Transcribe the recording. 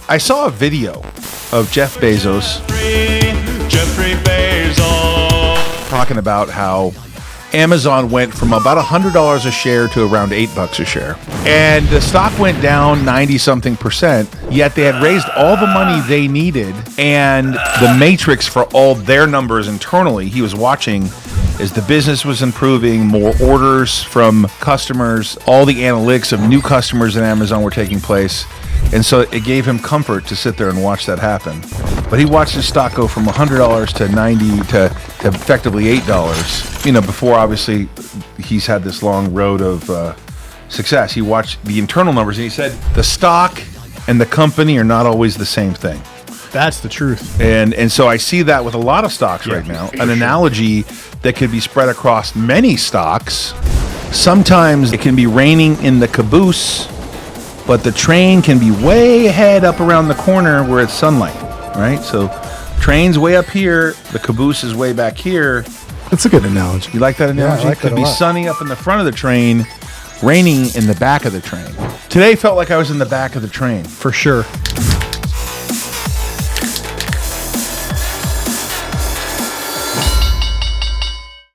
I saw a video of Jeffrey Bezos talking about how Amazon went from about $100 a share to around $8 a share. And the stock went down 90-something%, yet they had raised all the money they needed, and the matrix for all their numbers internally, he was watching as the business was improving, more orders from customers, all the analytics of new customers in Amazon were taking place. And so it gave him comfort to sit there and watch that happen. But he watched his stock go from $100 to $90 to effectively $8. Before obviously he's had this long road of success. He watched the internal numbers and he said the stock and the company are not always the same thing. That's the truth. And so I see that with a lot of stocks right now. An analogy that could be spread across many stocks. Sometimes it can be raining in the caboose, but the train can be way ahead up around the corner where it's sunlight, right? So train's way up here, the caboose is way back here. That's a good analogy. You like that analogy? Yeah, I like that Could be a lot. sunny up in the front of the train, raining in the back of the train. Today felt like I was in the back of the train. For sure.